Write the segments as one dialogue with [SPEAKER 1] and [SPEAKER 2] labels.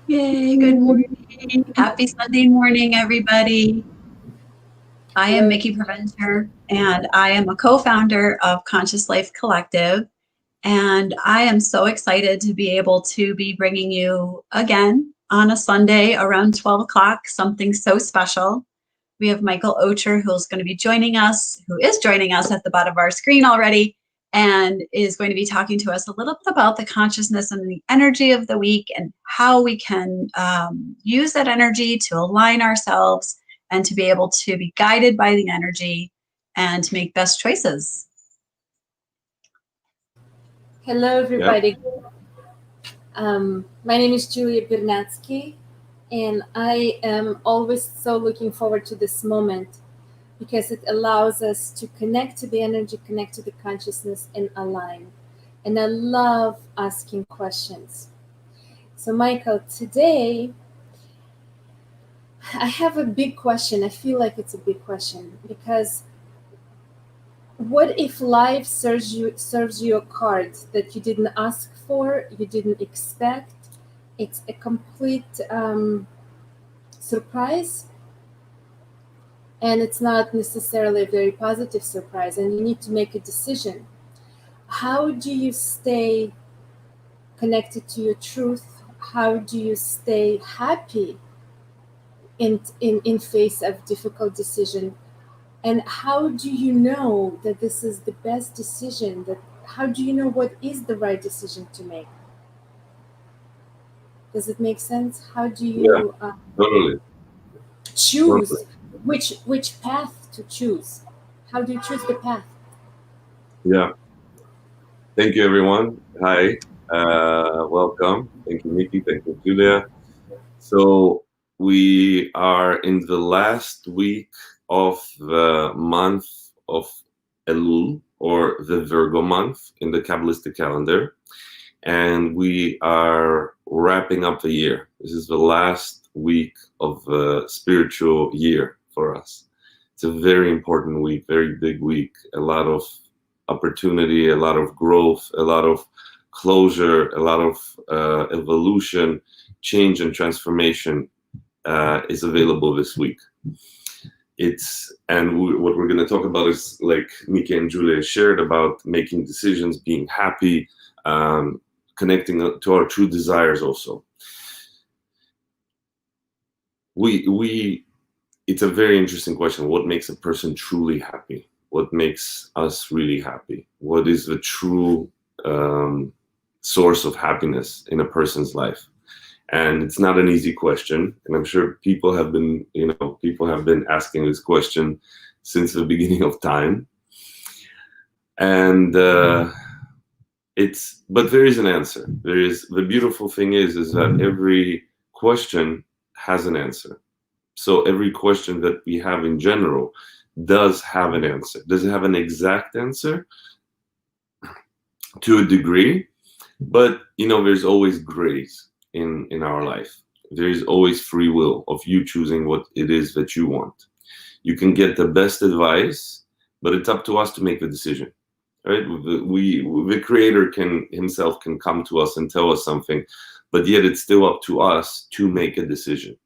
[SPEAKER 1] Yay, good morning. Happy Sunday morning, everybody. I am
[SPEAKER 2] Hello.
[SPEAKER 1] Mikki Preventer, and I am a co-founder of Conscious Life Collective. And I am so excited to be able to be bringing you again on a Sunday around 12 o'clock, something so special. We have Michael Ocher, who's going to be joining us, who is joining us at the bottom of our screen already, and is going to be talking to us a little bit about the consciousness and the energy of the week and how we can use that energy to align ourselves and to be able to be guided by the energy and to make best choices.
[SPEAKER 2] Hello,
[SPEAKER 3] Yeah.
[SPEAKER 2] everybody. My name is Julia Bernatsky, and I am always so looking forward to this moment because it allows us to connect to the energy, connect to the consciousness, and align. And I love asking questions. So, Michael, today I have a big question. I feel like it's a big question because what if life serves you a card that you didn't ask for, you didn't expect? It's a complete surprise, and it's not necessarily a very positive surprise, and you need to make a decision. How do you stay connected to your truth? How do you stay happy in face of difficult decision? And how do you know that this is the best decision? That how do you know what is the right decision to make? Does it make sense? How do
[SPEAKER 3] Yeah.
[SPEAKER 2] you
[SPEAKER 3] Totally. Totally.
[SPEAKER 2] choose which path to choose? How do you choose the path?
[SPEAKER 3] Yeah. Thank you, everyone. Hi. Welcome. Thank you, Mikki. Thank you, Julia. So we are in the last week of the month of Elul, or the Virgo month in the Kabbalistic calendar, and we are wrapping up the year. This is the last week of the spiritual year for us. It's a very important week, very big week, a lot of opportunity, a lot of growth, a lot of closure, a lot of evolution, change, and transformation is available this week. What we're going to talk about is, like Mikki and Julia shared, about making decisions, being happy, connecting to our true desires. Also, it's a very interesting question. What makes a person truly happy? What makes us really happy? What is the true source of happiness in a person's life? And it's not an easy question. And I'm sure people have been asking this question since the beginning of time. And but there is an answer. The beautiful thing is that every question has an answer. So every question that we have in general does have an answer. Does it have an exact answer? To a degree, but there's always grace in our life. There is always free will of you choosing what it is that you want. You can get the best advice, but it's up to us to make the decision. Right? The creator himself can come to us and tell us something, but yet it's still up to us to make a decision.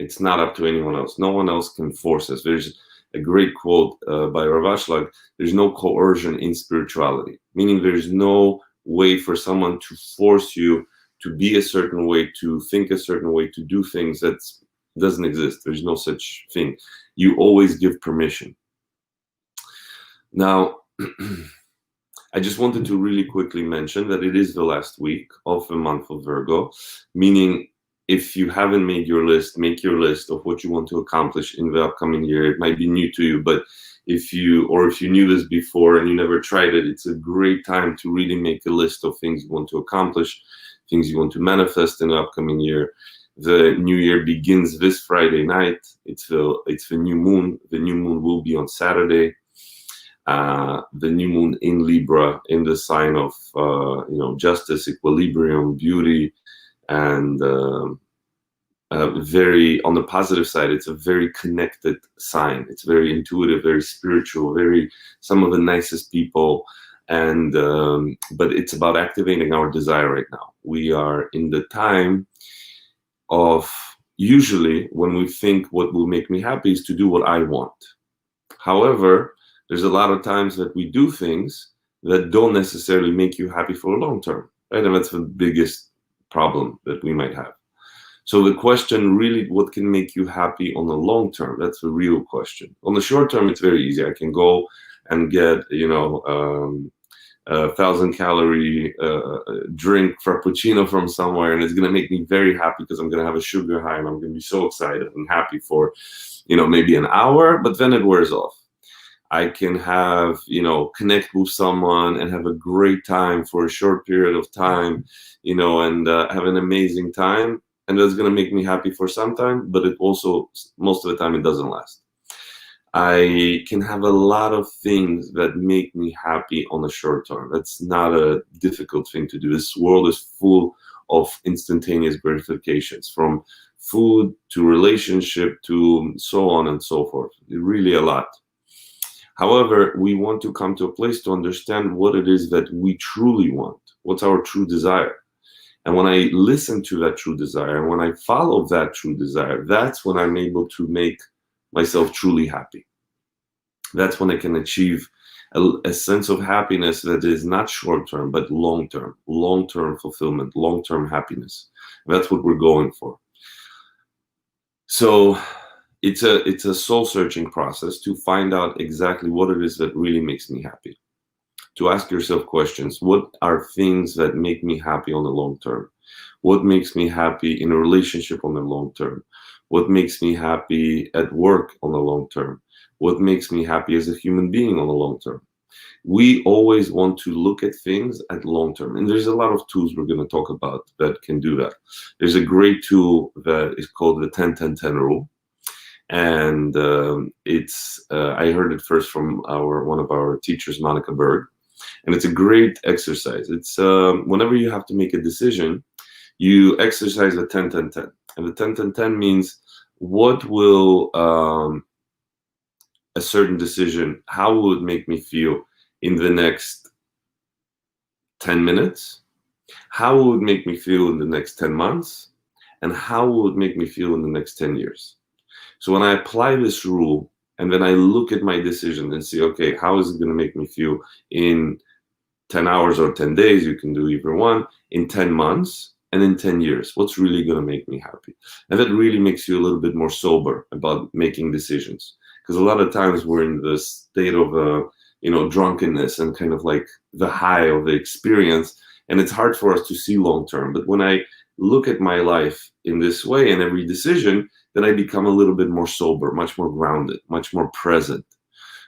[SPEAKER 3] It's not up to anyone else. No one else can force us. There's a great quote by Rav Ashlag: there's no coercion in spirituality, meaning there's no way for someone to force you to be a certain way, to think a certain way, to do things. That doesn't exist. There's no such thing. You always give permission. Now, I just wanted to really quickly mention that it is the last week of the month of Virgo, meaning if you haven't made your list, make your list of what you want to accomplish in the upcoming year. It might be new to you, but if you knew this before and you never tried it, it's a great time to really make a list of things you want to accomplish, things you want to manifest in the upcoming year. The new year begins this Friday night. It's the new moon. The new moon will be on Saturday. The new moon in Libra, in the sign of justice, equilibrium, beauty, and very, on the positive side, it's a very connected sign. It's very intuitive, very spiritual, very some of the nicest people. And but it's about activating our desire right now. We are in the time of usually when we think what will make me happy is to do what I want. However, there's a lot of times that we do things that don't necessarily make you happy for a long term, right? And that's the biggest problem that we might have. So the question really, what can make you happy on the long term? That's the real question. On the short term, it's very easy. I can go and get, 1,000-calorie drink frappuccino from somewhere, and it's going to make me very happy because I'm going to have a sugar high and I'm going to be so excited and happy for, maybe an hour, but then it wears off. I can have, connect with someone and have a great time for a short period of time, and have an amazing time. And that's going to make me happy for some time, but it also, most of the time, it doesn't last. I can have a lot of things that make me happy on the short term. That's not a difficult thing to do. This world is full of instantaneous gratifications, from food to relationship to so on and so forth. Really a lot. However, we want to come to a place to understand what it is that we truly want. What's our true desire? And when I listen to that true desire, and when I follow that true desire, that's when I'm able to make myself truly happy. That's when I can achieve a sense of happiness that is not short-term, but long-term fulfillment, long-term happiness. That's what we're going for. So it's a soul-searching process to find out exactly what it is that really makes me happy. To ask yourself questions. What are things that make me happy on the long term? What makes me happy in a relationship on the long term? What makes me happy at work on the long term? What makes me happy as a human being on the long term? We always want to look at things at long term. And there's a lot of tools we're going to talk about that can do that. There's a great tool that is called the 10-10-10 rule. And I heard it first from one of our teachers, Monica Berg. And it's a great exercise. It's whenever you have to make a decision, you exercise the 10-10-10. And the 10-10-10 means what will a certain decision, how will it make me feel in the next 10 minutes? How will it make me feel in the next 10 months? And how will it make me feel in the next 10 years? So when I apply this rule, and then I look at my decision and see, okay, how is it going to make me feel in 10 hours or 10 days? You can do either one. In 10 months and in 10 years, what's really going to make me happy? And that really makes you a little bit more sober about making decisions. Because a lot of times we're in the state of, drunkenness and kind of like the high of the experience. And it's hard for us to see long term. But when I look at my life in this way and every decision, then I become a little bit more sober, much more grounded, much more present,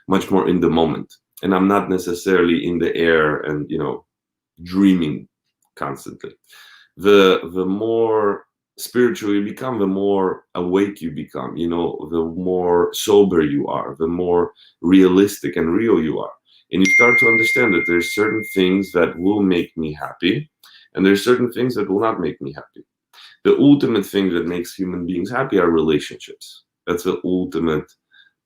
[SPEAKER 3] much more in the moment. And I'm not necessarily in the air and, dreaming constantly. The more spiritual you become, the more awake you become, the more sober you are, the more realistic and real you are. And you start to understand that there's certain things that will make me happy, and there's certain things that will not make me happy. The ultimate thing that makes human beings happy are relationships. That's the ultimate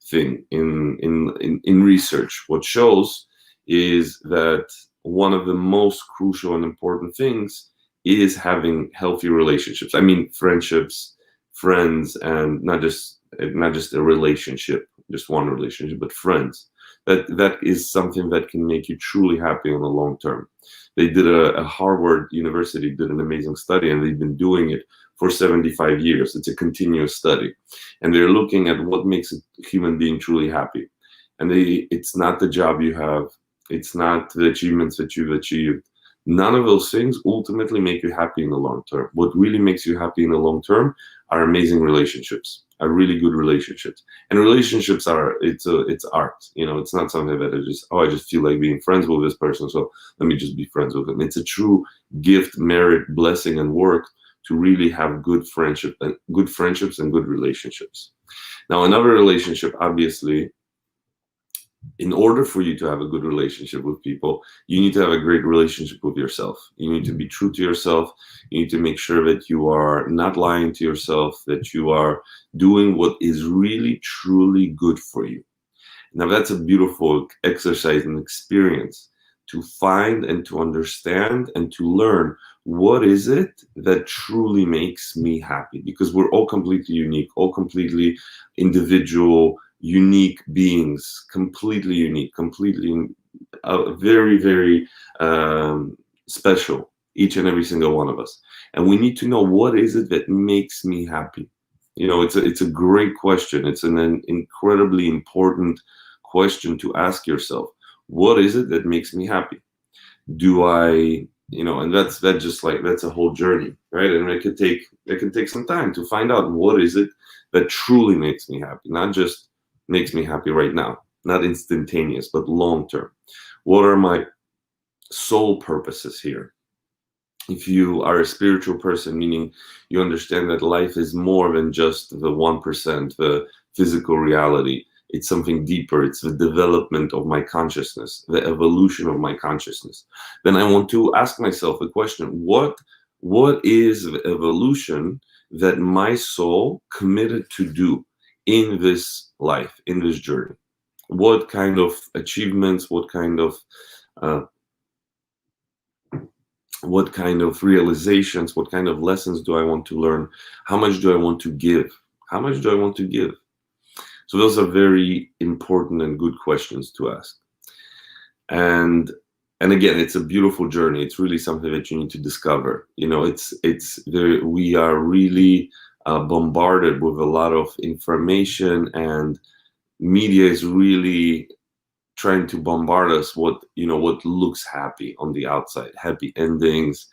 [SPEAKER 3] thing in research. What shows is that one of the most crucial and important things is having healthy relationships. I mean, friendships, friends, and not just a relationship, just one relationship, but friends. That is something that can make you truly happy on the long term. They did a Harvard University did an amazing study, and they've been doing it for 75 years. It's a continuous study, and they're looking at what makes a human being truly happy. And it's not the job you have, it's not the achievements that you've achieved. None of those things ultimately make you happy in the long term. What really makes you happy in the long term are amazing relationships, are really good relationships. And relationships it's art. It's not something that I just feel like being friends with this person, so let me just be friends with them. It's a true gift, merit, blessing, and work to really have good friendships and good relationships. Now, another relationship, obviously, in order for you to have a good relationship with people, you need to have a great relationship with yourself. You need to be true to yourself. You need to make sure that you are not lying to yourself, that you are doing what is really, truly good for you. Now, that's a beautiful exercise and experience to find and to understand and to learn what is it that truly makes me happy? Because we're all completely unique, all completely individual, unique beings, completely unique, completely very, very special, each and every single one of us. And we need to know, what is it that makes me happy? You know, it's a great question. It's an incredibly important question to ask yourself. What is it that makes me happy? Do I, you know, and that's a whole journey, right? And it can take some time to find out what is it that truly makes me happy, not just makes me happy right now, not instantaneous, but long term. What are my soul purposes here? If you are a spiritual person, meaning you understand that life is more than just the 1%, the physical reality. It's something deeper. It's the development of my consciousness, the evolution of my consciousness. Then I want to ask myself a question. What is the evolution that my soul committed to do in this life, in this journey? What kind of achievements, what kind of realizations, what kind of lessons do I want to learn? How much do I want to give? How much do I want to give? So those are very important and good questions to ask. And again, it's a beautiful journey. It's really something that you need to discover. You know, we are really bombarded with a lot of information, and media is really trying to bombard us what looks happy on the outside, happy endings,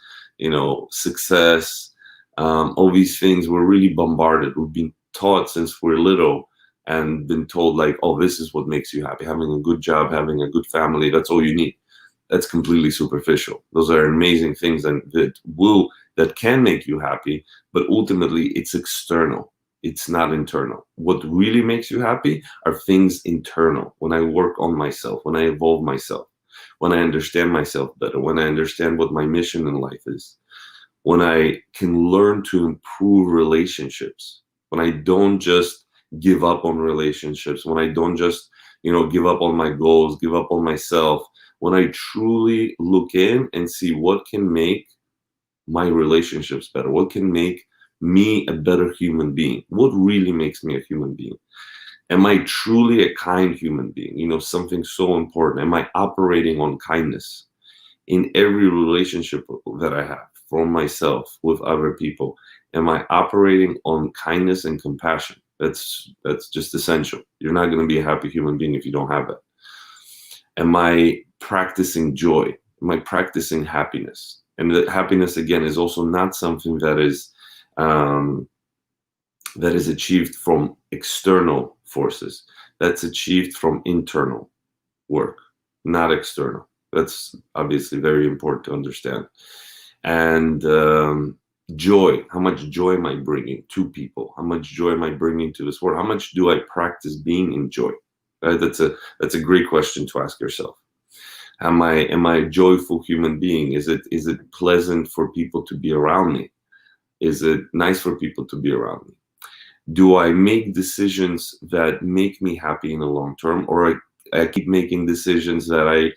[SPEAKER 3] success, all these things. We're really bombarded. We've been taught since we're little and been told, like, oh, this is what makes you happy. Having a good job, having a good family, that's all you need. That's completely superficial. Those are amazing things that can make you happy, but ultimately it's external. It's not internal. What really makes you happy are things internal. When I work on myself, when I evolve myself, when I understand myself better, when I understand what my mission in life is, when I can learn to improve relationships, when I don't just give up on relationships, when I don't just, give up on my goals, give up on myself, when I truly look in and see what can make my relationships better, what can make me a better human being, what really makes me a human being. Am I truly a kind human being? Something so important. Am I operating on kindness in every relationship that I have, for myself, with other people? Am I operating on kindness and compassion? That's just essential. You're not going to be a happy human being if you don't have that. Am I practicing joy? Am I practicing happiness? And that happiness, again, is also not something that is achieved from external forces. That's achieved from internal work, not external. That's obviously very important to understand. And joy, how much joy am I bringing to people? How much joy am I bringing to this world? How much do I practice being in joy? That's a great question to ask yourself. Am I a joyful human being? Is it pleasant for people to be around me? Is it nice for people to be around me? Do I make decisions that make me happy in the long term, or I keep making decisions that I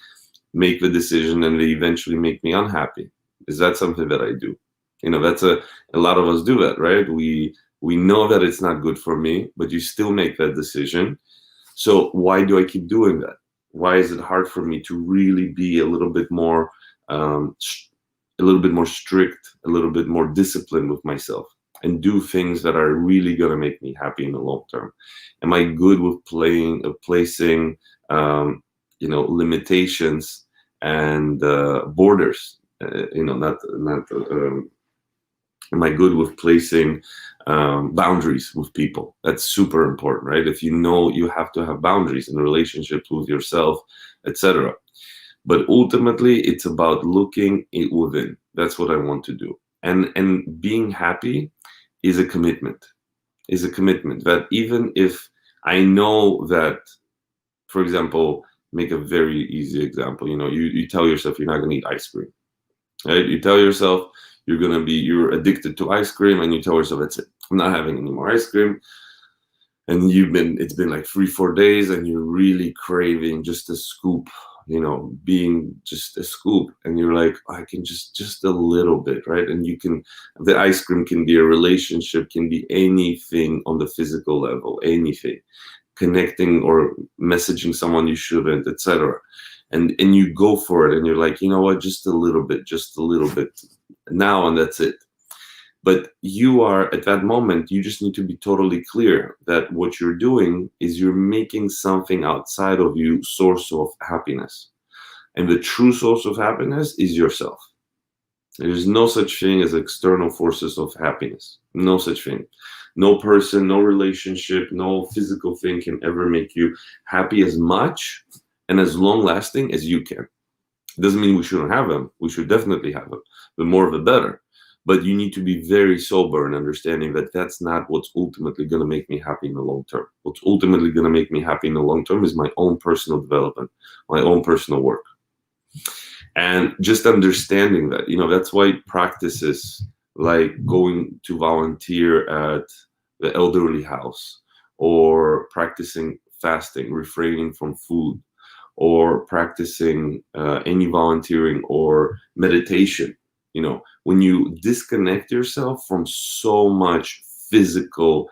[SPEAKER 3] make the decision and they eventually make me unhappy? Is that something that I do? That's a lot of us do that, right? We know that it's not good for me, but you still make that decision. So why do I keep doing that? Why is it hard for me to really be a little bit more strict, a little bit more disciplined with myself, and do things that are really going to make me happy in the long term? Am I good with placing limitations and borders? Am I good with placing boundaries with people? That's super important, right? If you have to have boundaries in relationships with yourself, etc. But ultimately, it's about looking within. That's what I want to do. And being happy is a commitment. That even if I know that, for example, make a very easy example, you tell yourself you're not going to eat ice cream, right? You tell yourself you're addicted to ice cream, and you tell yourself, that's it, I'm not having any more ice cream. And it's been like 3-4 days, and you're really craving just a scoop, being just a scoop, and you're like, I can just a little bit, right? And the ice cream can be a relationship, can be anything on the physical level, anything, connecting or messaging someone you shouldn't, etc. And you go for it, and you're like, you know what, just a little bit now, and that's it. But you are at that moment, you just need to be totally clear that what you're doing is you're making something outside of you source of happiness. And the true source of happiness is yourself. There's no such thing as external forces of happiness. No such thing. No person, no relationship, no physical thing can ever make you happy as much and as long lasting as you can. It doesn't mean we shouldn't have them. We should definitely have them. The more the better. But you need to be very sober in understanding that that's not what's ultimately going to make me happy in the long term. What's ultimately going to make me happy in the long term is my own personal development, my own personal work. And just understanding that, that's why practices like going to volunteer at the elderly house, or practicing fasting, refraining from food, or practicing any volunteering or meditation. When you disconnect yourself from so much physical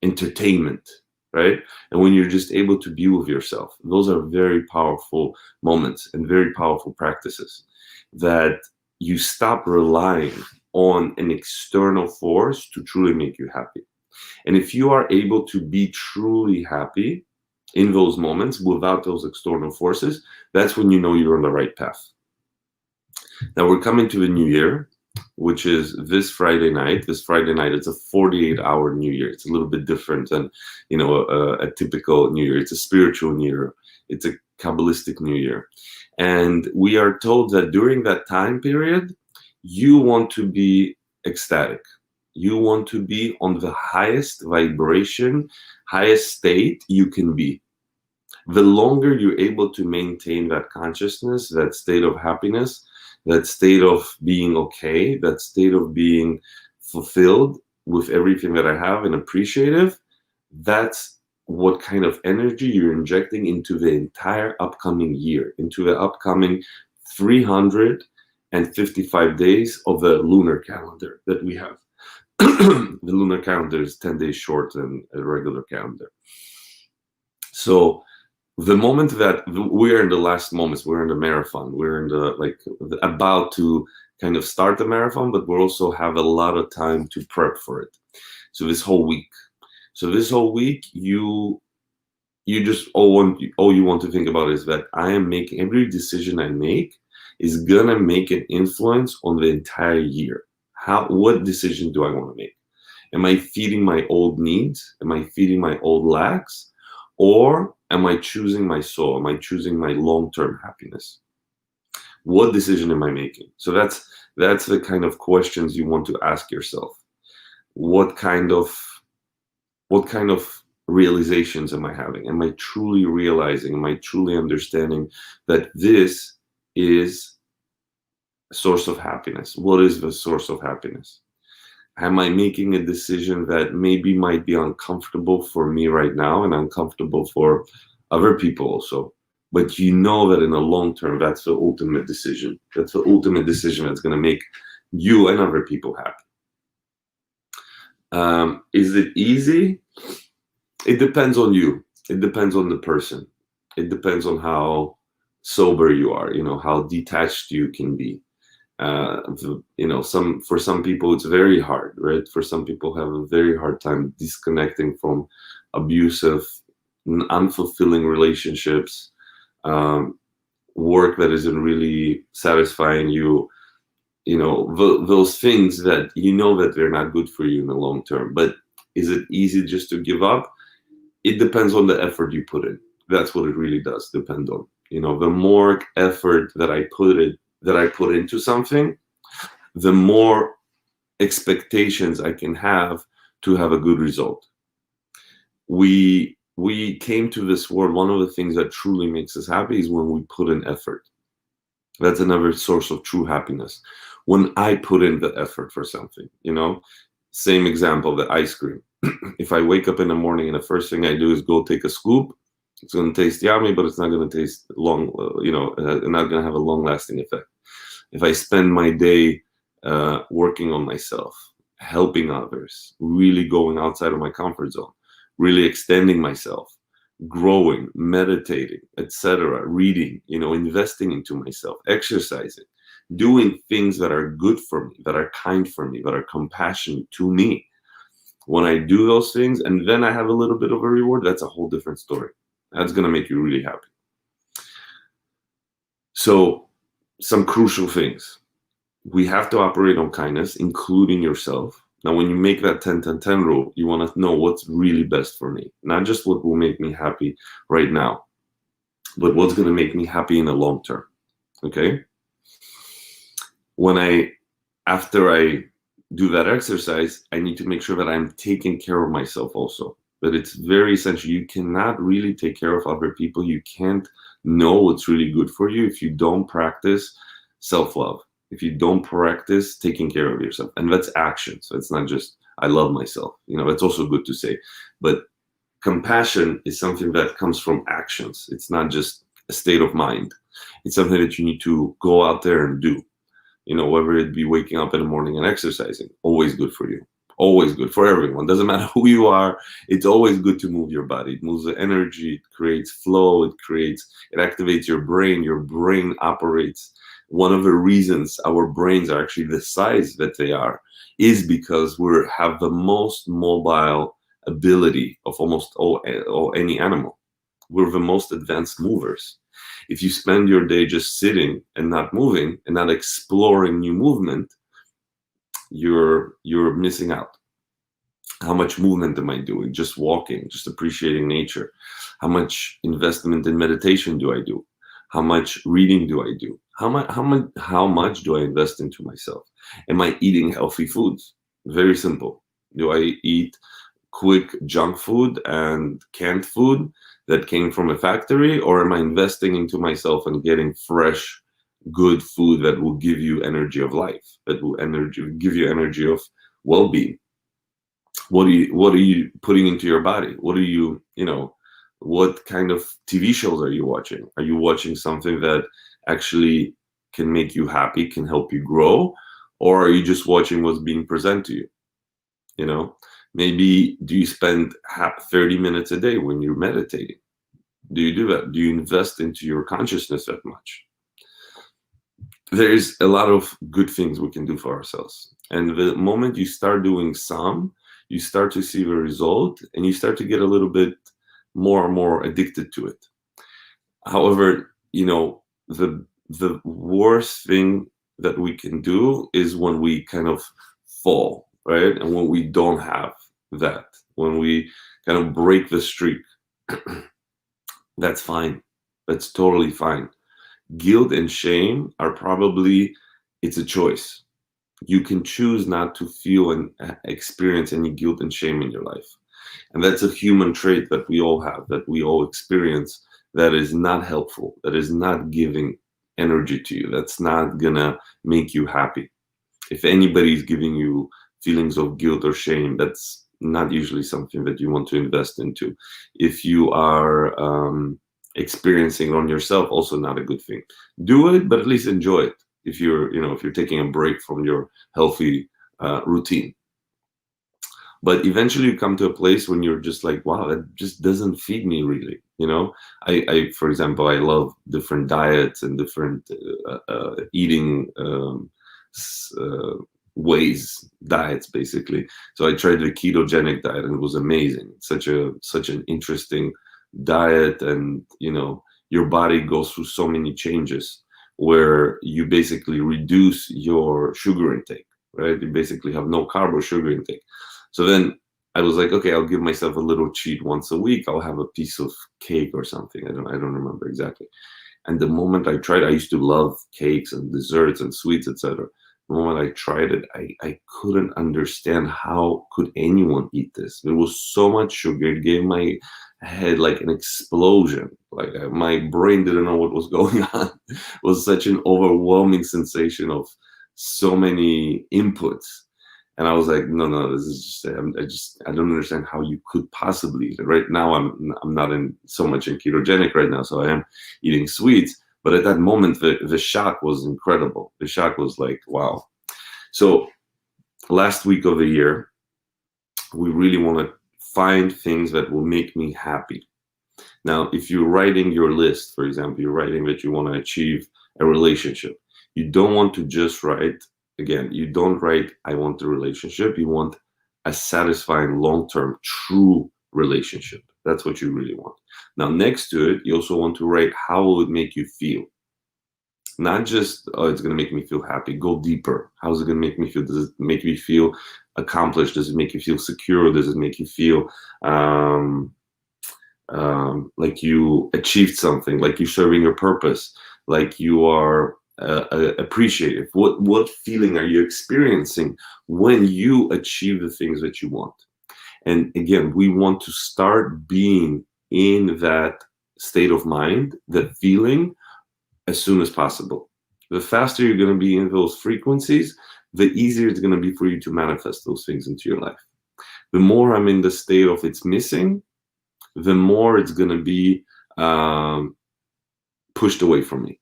[SPEAKER 3] entertainment, right? And when you're just able to be with yourself, those are very powerful moments and very powerful practices, that you stop relying on an external force to truly make you happy. And if you are able to be truly happy in those moments without those external forces, that's when you know you're on the right path. Now we're coming to the new year, which is this Friday night. This Friday night, it's a 48-hour new year. It's a little bit different than, a typical new year. It's a spiritual new year. It's a Kabbalistic new year. And we are told that during that time period, you want to be ecstatic. You want to be on the highest vibration, highest state you can be. The longer you're able to maintain that consciousness, that state of happiness, that state of being okay, that state of being fulfilled with everything that I have and appreciative, that's what kind of energy you're injecting into the entire upcoming year, into the upcoming 355 days of the lunar calendar that we have. The lunar calendar is 10 days short than a regular calendar. So the moment that we're in the last moments, we're in the marathon, we're in about to kind of start the marathon, but we also have a lot of time to prep for it. So this whole week, you just all you want to think about is that I am making every decision I make is gonna make an influence on the entire year. What decision do I want to make? Am I feeding my old needs? Am I feeding my old lacks? Or am I choosing my soul? Am I choosing my long-term happiness? What decision am I making? So that's the kind of questions you want to ask yourself. What kind of realizations am I having? Am I truly realizing? Am I truly understanding that this is a source of happiness? What is the source of happiness? Am I making a decision that maybe might be uncomfortable for me right now and uncomfortable for other people also? But you know that in the long term, that's the ultimate decision. That's the ultimate decision that's going to make you and other people happy. Is it easy? It depends on you. It depends on the person. It depends on how sober you are, how detached you can be. For some people it's very hard, right? For some people have a very hard time disconnecting from abusive, unfulfilling relationships, work that isn't really satisfying you, those things that that they're not good for you in the long term. But is it easy just to give up? It depends on the effort you put in. That's what it really does depend on. The more effort that I put into something, the more expectations I can have to have a good result. We came to this world, one of the things that truly makes us happy is when we put in effort. That's another source of true happiness. When I put in the effort for something, same example, the ice cream. If I wake up in the morning and the first thing I do is go take a scoop, It's going to taste yummy, but it's not going to taste long, not going to have a long-lasting effect. If I spend my day working on myself, helping others, really going outside of my comfort zone, really extending myself, growing, meditating, etc., reading, investing into myself, exercising, doing things that are good for me, that are kind for me, that are compassionate to me. When I do those things and then I have a little bit of a reward, that's a whole different story. That's going to make you really happy. So, some crucial things. We have to operate on kindness, including yourself. Now, when you make that 10-10-10 rule, you want to know what's really best for me, not just what will make me happy right now, but what's going to make me happy in the long term. Okay? After I do that exercise, I need to make sure that I'm taking care of myself also. But it's very essential. You cannot really take care of other people. You can't know what's really good for you if you don't practice self-love, if you don't practice taking care of yourself. And that's action. So it's not just, I love myself. That's also good to say. But compassion is something that comes from actions. It's not just a state of mind. It's something that you need to go out there and do. Whether it be waking up in the morning and exercising, always good for you. Always good for everyone. Doesn't matter who you are. It's always good to move your body. It moves the energy. It creates flow. It activates your brain. Your brain operates. One of the reasons our brains are actually the size that they are is because we have the most mobile ability of almost any animal. We're the most advanced movers. If you spend your day just sitting and not moving and not exploring new movement, you're missing out. How much movement am I doing? Just walking, just appreciating nature. How much investment in meditation do I do? How much reading do I do? How much do I invest into myself? Am I eating healthy foods? Very simple. Do I eat quick junk food and canned food that came from a factory, or am I investing into myself and getting fresh, good food that will give you energy of life, that will give you energy of well-being? What are you putting into your body? What kind of TV shows are you watching? Are you watching something that actually can make you happy, can help you grow, or are you just watching what's being presented to you? Maybe do you spend 30 minutes a day when you're meditating? Do you do that? Do you invest into your consciousness that much? There's a lot of good things we can do for ourselves. And the moment you start doing some, you start to see the result and you start to get a little bit more and more addicted to it. However, the worst thing that we can do is when we kind of fall, right? And when we don't have that, when we kind of break the streak, that's fine. That's totally fine. Guilt and shame are probably, it's a choice. You can choose not to feel and experience any guilt and shame in your life. And that's a human trait that we all have, that we all experience, that is not helpful, that is not giving energy to you, that's not gonna make you happy. If anybody's giving you feelings of guilt or shame, that's not usually something that you want to invest into. If you are experiencing it on yourself, also not a good thing. Do it, but at least enjoy it. If you're taking a break from your healthy routine. But eventually you come to a place when you're just like, wow, that just doesn't feed me really. I for example, I love different diets and different eating diets basically. So I tried the ketogenic diet and it was amazing. Such an interesting diet, and your body goes through so many changes where you basically reduce your sugar intake, right? You basically have no carb or sugar intake. So then I was like, okay, I'll give myself a little cheat once a week. I'll have a piece of cake or something. I don't remember exactly. And the moment I tried, I used to love cakes and desserts and sweets, etc. The moment I tried it, I couldn't understand how could anyone eat this. There was so much sugar. It gave my head like an explosion. Like my brain didn't know what was going on. It was such an overwhelming sensation of so many inputs. And I was like, no, this is just, I don't understand how you could possibly. Right now, I'm not in so much in ketogenic right now, so I am eating sweets. But at that moment, the shock was incredible. The shock was like, wow. So last week of the year, we really want to find things that will make me happy. Now, if you're writing your list, for example, you're writing that you want to achieve a relationship, you don't want to just write, again, you don't write, I want a relationship. You want a satisfying, long-term, true relationship. That's what you really want. Now, next to it, you also want to write, how will it make you feel? Not just, oh, it's going to make me feel happy. Go deeper. How is it going to make me feel? Does it make me feel accomplished? Does it make you feel secure? Does it make you feel like you achieved something, like you're serving your purpose, like you are appreciative? What feeling are you experiencing when you achieve the things that you want? And again, we want to start being in that state of mind, that feeling, as soon as possible. The faster you're going to be in those frequencies, the easier it's going to be for you to manifest those things into your life. The more I'm in the state of it's missing, the more it's going to be pushed away from me.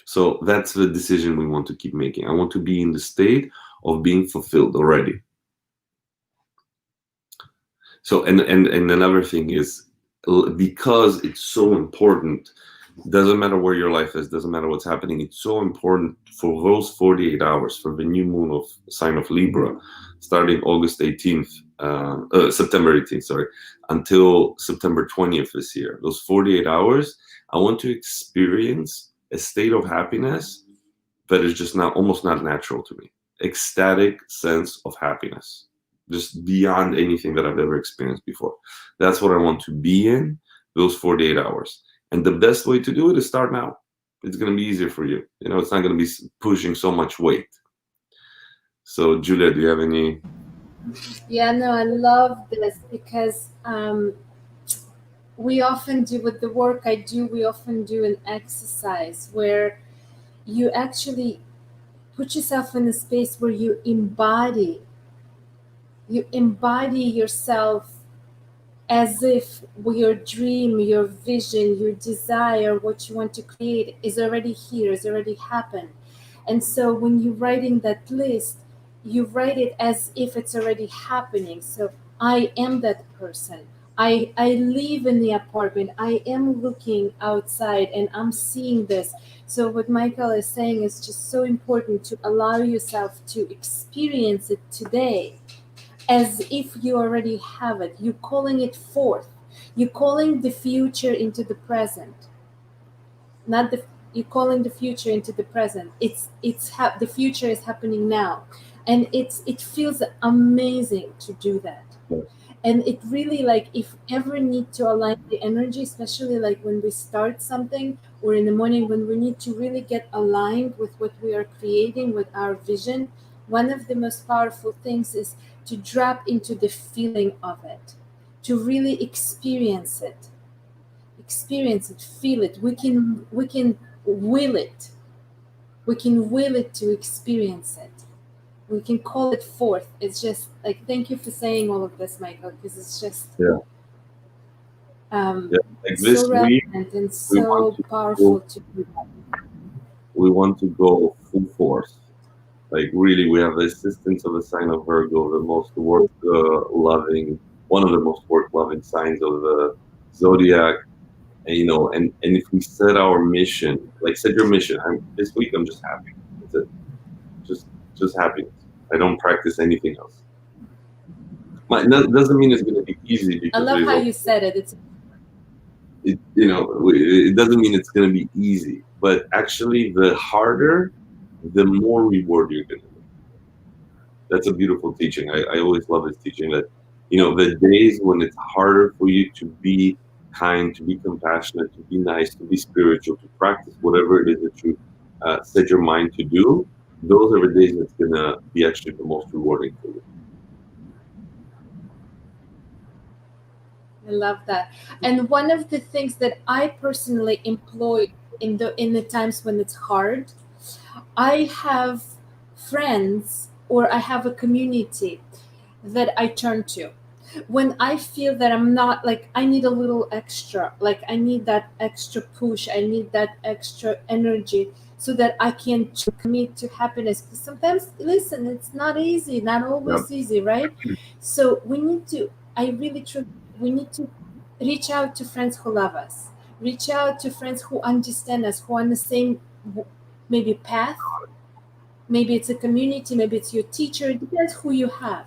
[SPEAKER 3] So that's the decision we want to keep making. I want to be in the state of being fulfilled already. So, and another thing is, because it's so important, doesn't matter where your life is, doesn't matter what's happening, it's so important for those 48 hours, for the new moon of sign of Libra, starting August 18th, September 18th, sorry, until September 20th this year. Those 48 hours, I want to experience a state of happiness that is just almost not natural to me. Ecstatic sense of happiness, just beyond anything that I've ever experienced before. That's what I want to be in those 48 hours. And the best way to do it is start now. It's going to be easier for you. You know, it's not going to be pushing so much weight. So, Julia, do you have any?
[SPEAKER 2] Yeah, no, I love this because we often do, with the work I do, we often do an exercise where you actually put yourself in a space where you embody yourself as if your dream, your vision, your desire, what you want to create is already here, is already happened. And so when you're writing that list, you write it as if it's already happening. So I am that person. I live in the apartment. I am looking outside and I'm seeing this. So what Michael is saying is just so important, to allow yourself to experience it today as if you already have it. You're calling it forth. You're calling the future into the present. Not the You're calling the future into the present. The future is happening now, and it feels amazing to do that. And it really, like, if ever need to align the energy, especially like when we start something or in the morning, when we need to really get aligned with what we are creating, with our vision, one of the most powerful things is to drop into the feeling of it, to really experience it, feel it. We can will it. We can will it to experience it. We can call it forth. It's just like, thank you for saying all of this, Michael, because it's just
[SPEAKER 3] Like this
[SPEAKER 2] so relevant and so powerful to do that.
[SPEAKER 3] We want to go full force. Like, really, we have the assistance of the sign of Virgo, the most work-loving, one of the most work-loving signs of the zodiac. And, you know, and if we set our mission, like set your mission, this week I'm just happy. That's it. Just happiness. I don't practice anything else. That doesn't mean it's going to be easy.
[SPEAKER 2] I love how you said it.
[SPEAKER 3] It doesn't mean it's going to be easy, but actually the harder, the more reward you're going to get. That's a beautiful teaching. I always love this teaching, that, you know, the days when it's harder for you to be kind, to be compassionate, to be nice, to be spiritual, to practice whatever it is that you set your mind to do, those are the days that's going to be actually the most rewarding for you.
[SPEAKER 2] I love that. And one of the things that I personally employ in the times when it's hard, I have friends or I have a community that I turn to. When I feel that I'm not, like, I need a little extra, like I need that extra push, I need that extra energy so that I can commit to happiness. Because sometimes, listen, it's not easy, not always easy, right? So we need to, I really truly, we need to reach out to friends who love us, reach out to friends who understand us, who are on the same maybe path. Maybe it's a community, maybe it's your teacher, it depends who you have.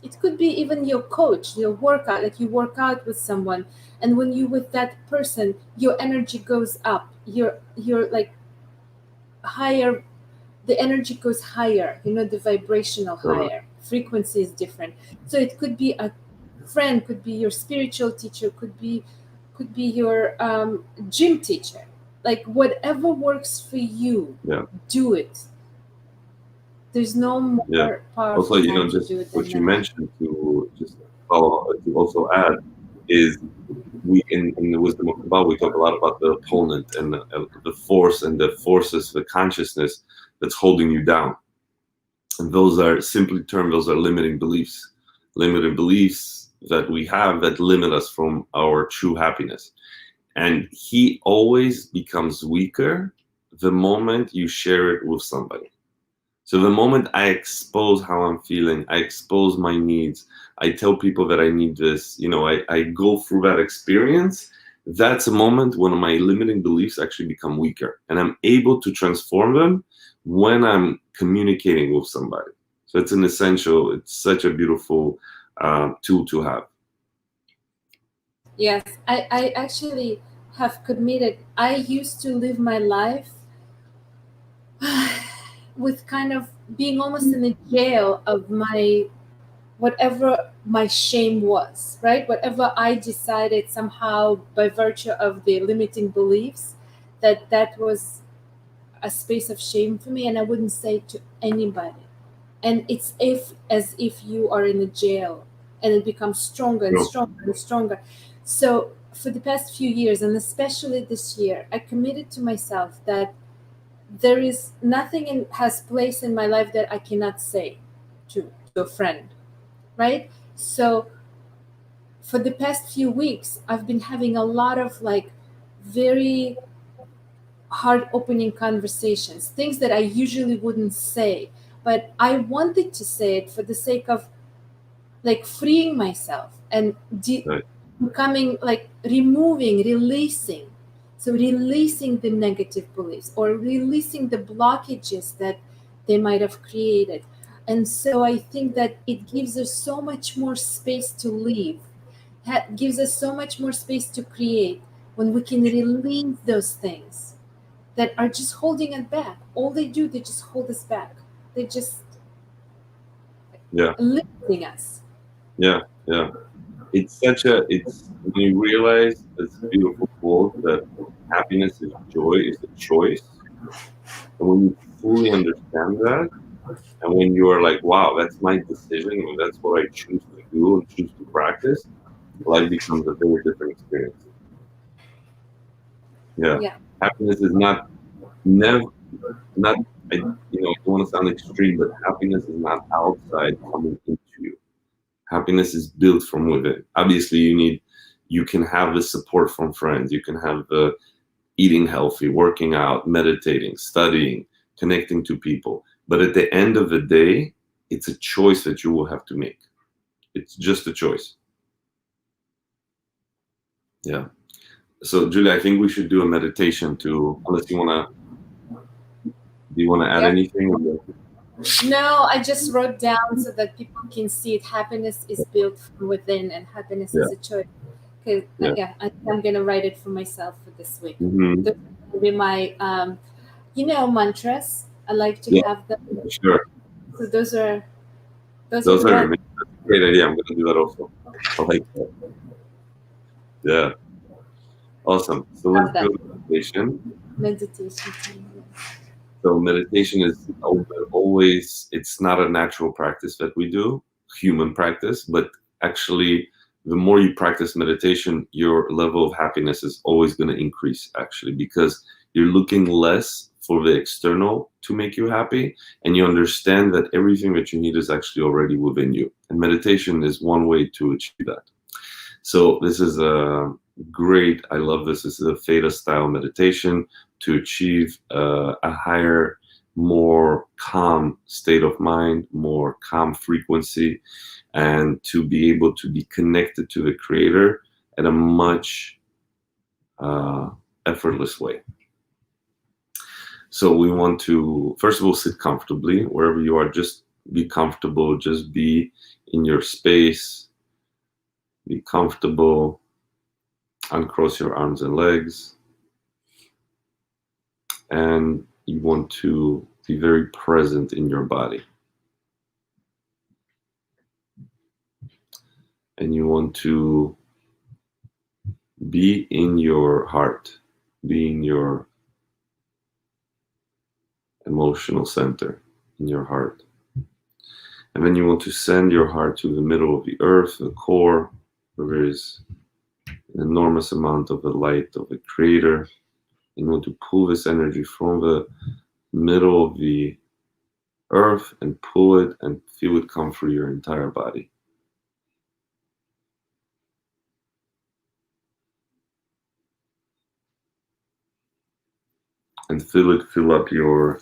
[SPEAKER 2] It could be even your coach, your workout, like you work out with someone, and when you with that person, your energy goes up. You're like higher, the energy goes higher, you know, the vibrational higher frequency is different. So it could be a friend, could be your spiritual teacher, could be your gym teacher. Like whatever works for you, do it. There's no more powerful
[SPEAKER 3] Also,
[SPEAKER 2] time to
[SPEAKER 3] just
[SPEAKER 2] do it
[SPEAKER 3] what
[SPEAKER 2] than
[SPEAKER 3] you
[SPEAKER 2] now.
[SPEAKER 3] mentioned, to just follow, to also add, is we in the wisdom of Kabbalah, we talk a lot about the opponent and the force and the forces, the consciousness that's holding you down. And those are, simply termed, those are limiting beliefs that we have that limit us from our true happiness. And he always becomes weaker the moment you share it with somebody. So the moment I expose how I'm feeling, I expose my needs, I tell people that I need this, I go through that experience, that's a moment when my limiting beliefs actually become weaker. And I'm able to transform them when I'm communicating with somebody. So it's it's such a beautiful tool to have.
[SPEAKER 2] Yes, I actually have committed. I used to live my life with kind of being almost in the jail of my whatever my shame was, right? Whatever I decided somehow by virtue of the limiting beliefs that was a space of shame for me, and I wouldn't say to anybody. And it's as if you are in a jail, and it becomes stronger and stronger and stronger. So for the past few years, and especially this year, I committed to myself that there is nothing has place in my life that I cannot say to a friend, right? So for the past few weeks, I've been having a lot of like very heart opening conversations, things that I usually wouldn't say, but I wanted to say it for the sake of like freeing myself and becoming like releasing. So releasing the negative beliefs or releasing the blockages that they might have created. And so I think that it gives us so much more space to live, gives us so much more space to create when we can release those things that are just holding us back. All they do, they just hold us back. They just limiting us.
[SPEAKER 3] Yeah. It's when you realize this beautiful quote that happiness is joy, is a choice. And when you fully understand that, and when you are like, wow, that's my decision, and that's what I choose to do and choose to practice, life becomes a very different experience. Yeah. Happiness is not I don't want to sound extreme, but happiness is not outside coming into you. Happiness is built from within. Obviously, you can have the support from friends. You can have the eating healthy, working out, meditating, studying, connecting to people. But at the end of the day, it's a choice that you will have to make. It's just a choice. Yeah. So, Julia, I think we should do a meditation unless you want to, do you want to add anything?
[SPEAKER 2] No, I just wrote down so that people can see it. Happiness is built from within, and happiness is a choice. I'm going to write it for myself for this week.
[SPEAKER 3] Mm-hmm.
[SPEAKER 2] Those will be my, mantras. I like to have them.
[SPEAKER 3] Sure.
[SPEAKER 2] So those are
[SPEAKER 3] that's a great idea. I'm going to do that also. I like that. Yeah. Awesome. So let's go to
[SPEAKER 2] meditation.
[SPEAKER 3] So meditation is always, it's not a natural practice that we do, human practice, but actually the more you practice meditation, your level of happiness is always going to increase, actually, because you're looking less for the external to make you happy, and you understand that everything that you need is actually already within you. And meditation is one way to achieve that. So this is a great, I love this. This is a theta style meditation to achieve a higher, more calm state of mind, more calm frequency, and to be able to be connected to the creator at a much effortless way. So we want to, first of all, sit comfortably wherever you are. Just be comfortable, just be in your space, be comfortable, uncross your arms and legs, and you want to be very present in your body. And you want to be in your heart, be in your emotional center, in your heart. And then you want to send your heart to the middle of the earth, the core, where there is an enormous amount of the light of the creator. And you want to pull this energy from the middle of the earth and pull it and feel it come through your entire body. And feel it fill up your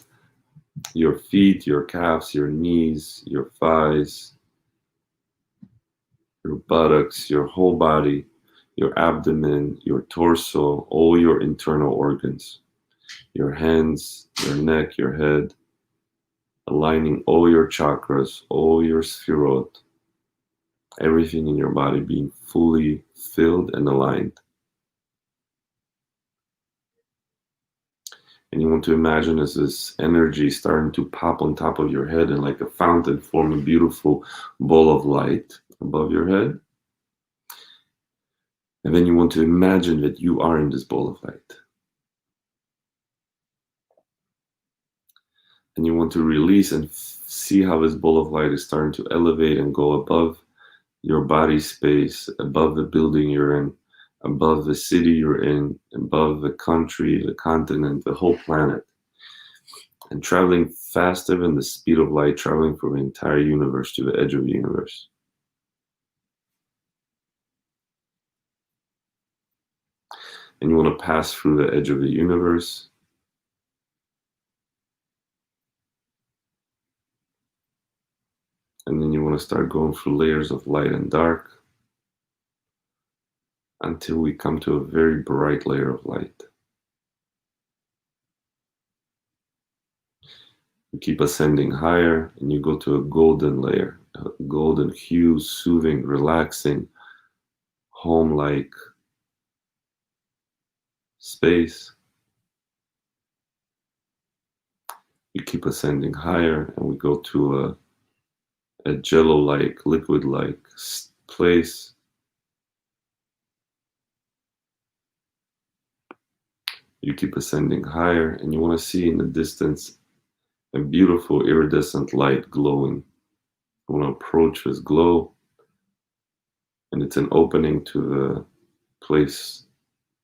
[SPEAKER 3] feet, your calves, your knees, your thighs, your buttocks, your whole body, your abdomen, your torso, all your internal organs, your hands, your neck, your head, aligning all your chakras, all your sphirot, everything in your body being fully filled and aligned. And you want to imagine as this energy starting to pop on top of your head and like a fountain form a beautiful ball of light above your head. And then you want to imagine that you are in this ball of light. And you want to release and see how this ball of light is starting to elevate and go above your body space, above the building you're in, above the city you're in, above the country, the continent, the whole planet. And traveling faster than the speed of light, traveling from the entire universe to the edge of the universe. And you want to pass through the edge of the universe. And then you want to start going through layers of light and dark until we come to a very bright layer of light. You keep ascending higher and you go to a golden layer, a golden hue, soothing, relaxing, home-like space. You keep ascending higher and we go to a jello-like, liquid-like place. You keep ascending higher and you want to see in the distance a beautiful iridescent light glowing. You want to approach this glow and it's an opening to the place,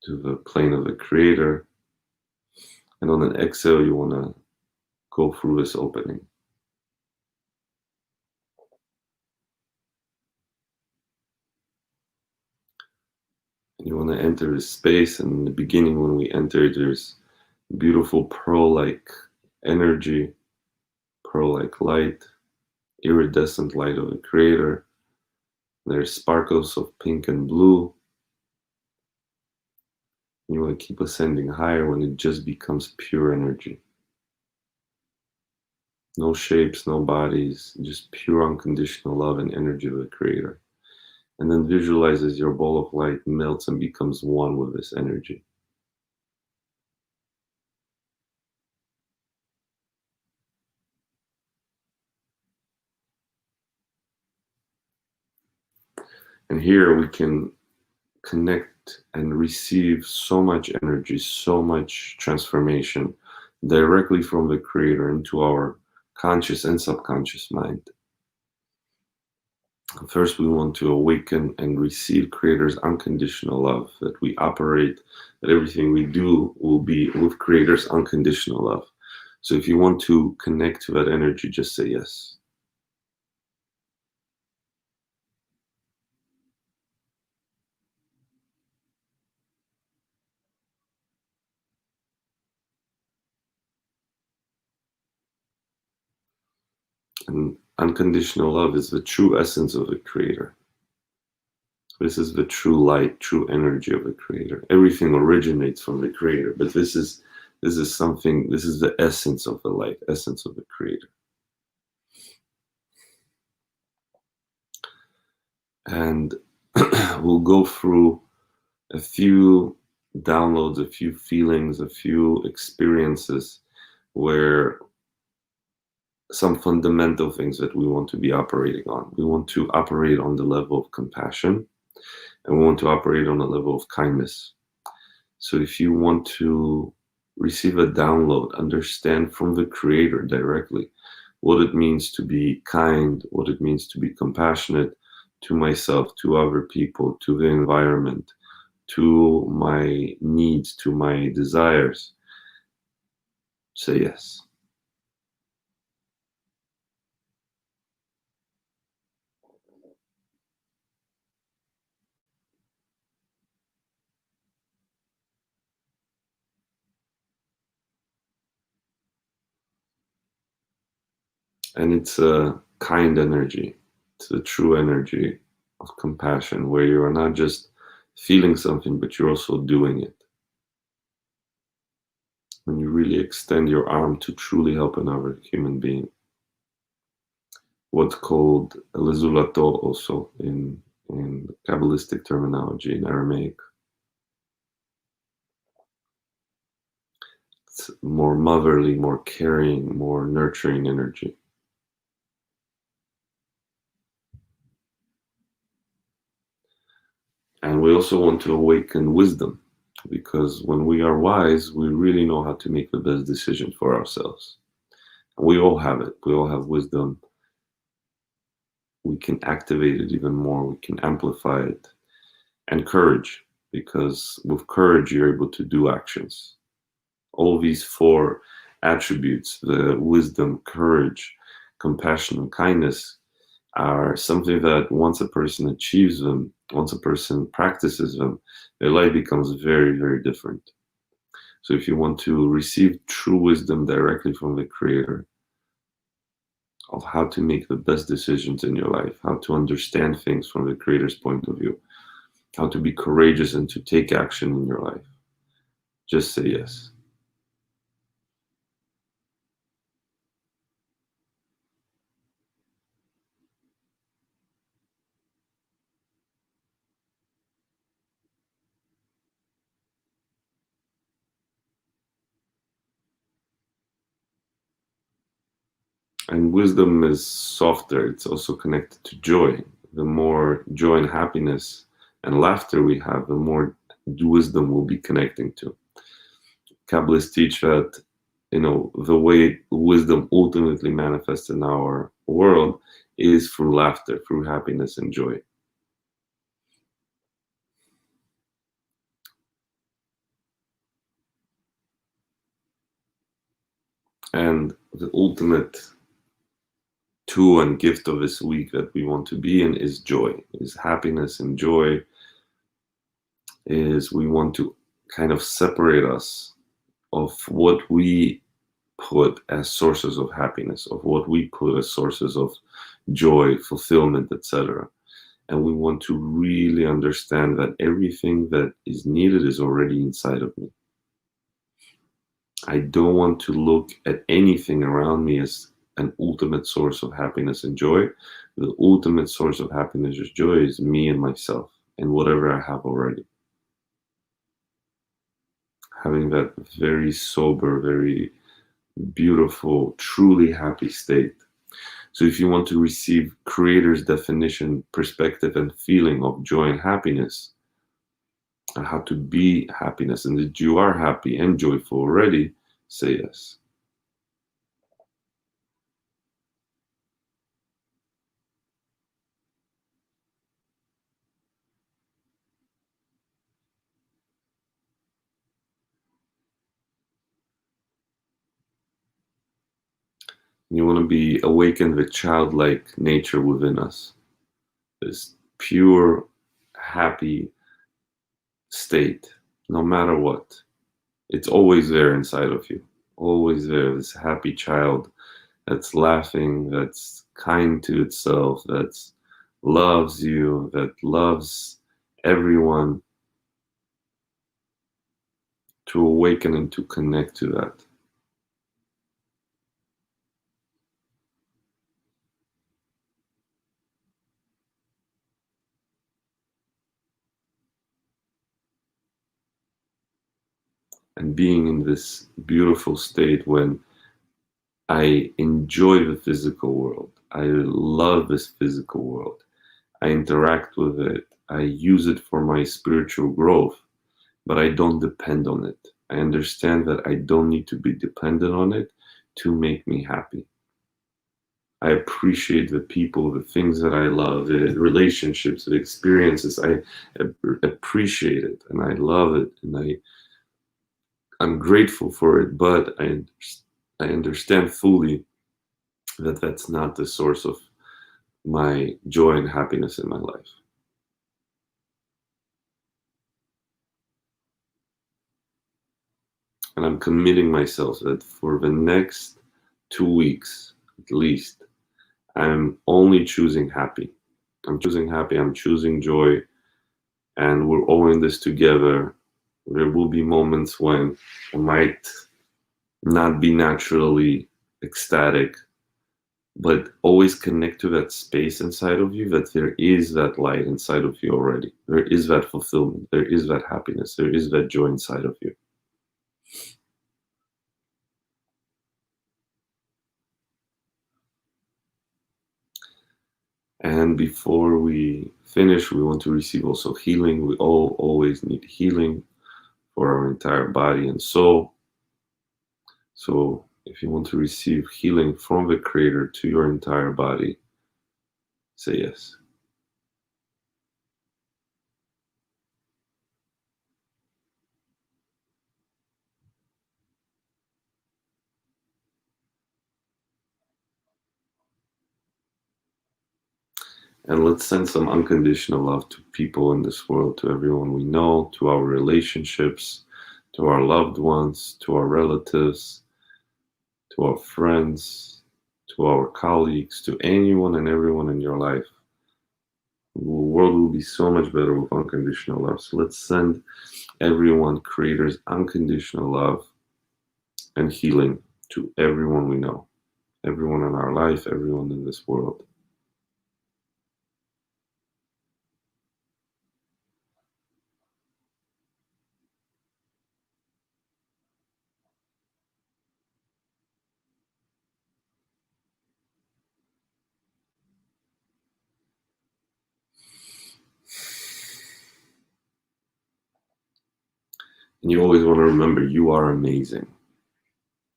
[SPEAKER 3] to the plane of the creator. And on an exhale, you want to go through this opening. And you want to enter this space, and in the beginning when we enter, there's beautiful pearl-like energy, pearl-like light, iridescent light of the creator. There's sparkles of pink and blue. You want to keep ascending higher when it just becomes pure energy. No shapes, no bodies, just pure unconditional love and energy of the creator. And then visualize as your ball of light melts and becomes one with this energy. And here we can connect and receive so much energy, so much transformation directly from the creator into our conscious and subconscious mind. First, we want to awaken and receive creator's unconditional love, that we operate, that everything we do will be with creator's unconditional love. So if you want to connect to that energy, just say yes. And unconditional love is the true essence of the Creator. This is the true light, true energy of the Creator. Everything originates from the Creator, but this is something. This is the essence of the light, essence of the Creator. And we'll go through a few downloads, a few feelings, a few experiences where some fundamental things that we want to be operating on. We want to operate on the level of compassion, and we want to operate on a level of kindness. So if you want to receive a download, understand from the Creator directly what it means to be kind, what it means to be compassionate to myself, to other people, to the environment, to my needs, to my desires, say yes. And it's a kind energy. It's the true energy of compassion, where you are not just feeling something, but you're also doing it. When you really extend your arm to truly help another human being. What's called lezulato also in Kabbalistic terminology, in Aramaic. It's more motherly, more caring, more nurturing energy. And we also want to awaken wisdom, because when we are wise, we really know how to make the best decision for ourselves. And we all have it. We all have wisdom. We can activate it even more. We can amplify it. And courage, because with courage, you're able to do actions. All these four attributes, the wisdom, courage, compassion, and kindness, are something that once a person achieves them, once a person practices them, their life becomes very, very different. So if you want to receive true wisdom directly from the Creator of how to make the best decisions in your life, how to understand things from the Creator's point of view, how to be courageous and to take action in your life, just say yes. And wisdom is softer. It's also connected to joy. The more joy and happiness and laughter we have, the more wisdom we'll be connecting to. Kabbalists teach that, the way wisdom ultimately manifests in our world is through laughter, through happiness and joy. And the ultimate tool and gift of this week that we want to be in is joy, is happiness and joy. Is we want to kind of separate us of what we put as sources of happiness, of what we put as sources of joy, fulfillment, etc. And we want to really understand that everything that is needed is already inside of me. I don't want to look at anything around me as an ultimate source of happiness and joy. The ultimate source of happiness and joy is me and myself and whatever I have already. Having that very sober, very beautiful, truly happy state. So if you want to receive Creator's definition, perspective, and feeling of joy and happiness, and how to be happiness, and that you are happy and joyful already, say yes. You want to be awakened with childlike nature within us, this pure, happy state, no matter what. It's always there inside of you, always there. This happy child that's laughing, that's kind to itself, that loves you, that loves everyone, to awaken and to connect to that. And being in this beautiful state when I enjoy the physical world, I love this physical world, I interact with it, I use it for my spiritual growth, but I don't depend on it. I understand that I don't need to be dependent on it to make me happy. I appreciate the people, the things that I love, the relationships, the experiences. I appreciate it and I love it and I'm grateful for it, but I understand fully that that's not the source of my joy and happiness in my life. And I'm committing myself that for the next 2 weeks, at least, I'm only choosing happy. I'm choosing happy, I'm choosing joy, and we're all in this together. There will be moments when I might not be naturally ecstatic, but always connect to that space inside of you, that there is that light inside of you already. There is that fulfillment, there is that happiness, there is that joy inside of you. And before we finish, we want to receive also healing. We all always need healing for our entire body and soul. So if you want to receive healing from the Creator to your entire body, say yes. And let's send some unconditional love to people in this world, to everyone we know, to our relationships, to our loved ones, to our relatives, to our friends, to our colleagues, to anyone and everyone in your life. The world will be so much better with unconditional love. So let's send everyone, Creator's unconditional love and healing to everyone we know, everyone in our life, everyone in this world. And you always want to remember you are amazing.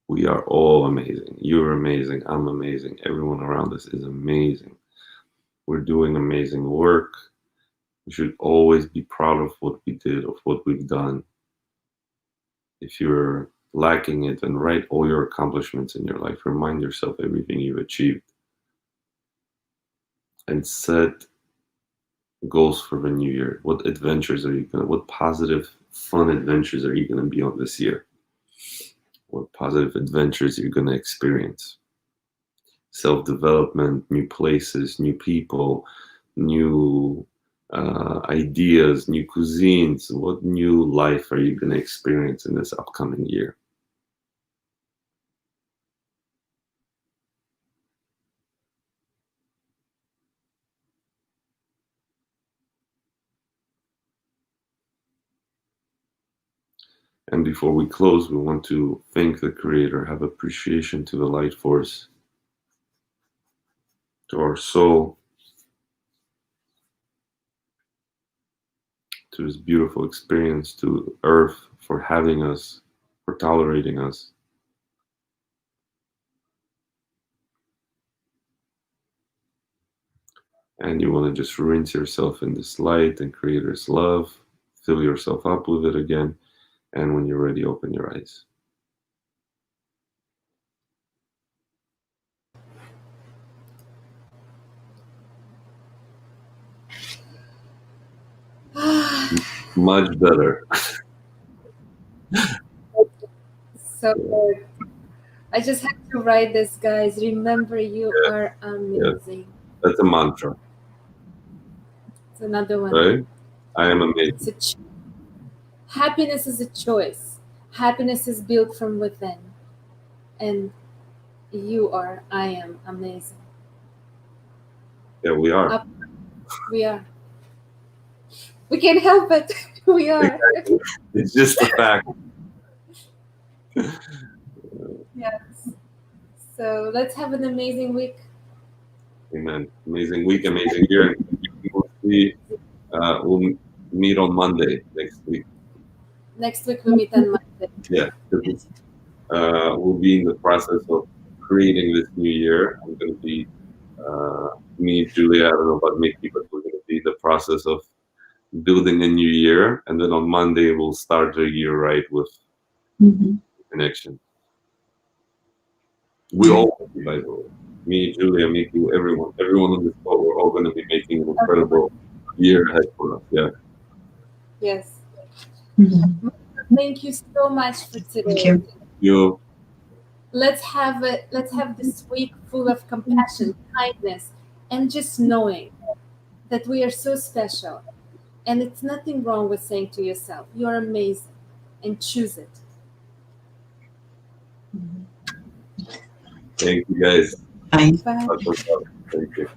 [SPEAKER 3] We are all amazing. You're amazing. I'm amazing. Everyone around us is amazing. We're doing amazing work. We should always be proud of what we did, of what we've done. If you're lacking it, then write all your accomplishments in your life. Remind yourself everything you've achieved. And set goals for the new year. What positive, fun adventures are you gonna be on this year? What positive adventures you're gonna experience? Self-development, new places, new people, new ideas, new cuisines. What new life are you gonna experience in this upcoming year? And before we close, we want to thank the Creator, have appreciation to the light force, to our soul, to this beautiful experience, to Earth for having us, for tolerating us. And you want to just rinse yourself in this light and Creator's love, fill yourself up with it again, and when you're ready, open your eyes. Much better.
[SPEAKER 2] So good. I just have to write this, guys. Remember, you
[SPEAKER 3] Yeah.
[SPEAKER 2] are amazing.
[SPEAKER 3] That's a mantra,
[SPEAKER 2] It's another one.
[SPEAKER 3] right? I am
[SPEAKER 2] It's
[SPEAKER 3] amazing.
[SPEAKER 2] happiness is a choice. Happiness is built from within. And I am amazing.
[SPEAKER 3] Yeah, we are.
[SPEAKER 2] We are. We can't help it. We are.
[SPEAKER 3] It's just a fact.
[SPEAKER 2] Yes. So let's have an amazing week.
[SPEAKER 3] Amen. Amazing week, amazing year. We'll see. We'll meet on Monday next week.
[SPEAKER 2] Next week we meet on Monday.
[SPEAKER 3] Yeah, because we'll be in the process of creating this new year. I'm going to be me, Julia. I don't know about Mikki, but we're going to be in the process of building a new year, and then on Monday we'll start the year right with connection. We all, by the way, me, Julia, Mikki, everyone on this call, we're all going to be making an incredible year ahead for us. Yeah.
[SPEAKER 2] Yes. Thank you so much for today.
[SPEAKER 1] Thank you.
[SPEAKER 2] Let's have this week full of compassion, kindness, and just knowing that we are so special. And it's nothing wrong with saying to yourself, you're amazing, and choose it.
[SPEAKER 3] Thank you, guys.
[SPEAKER 1] Bye.
[SPEAKER 2] Bye.
[SPEAKER 3] Thank you.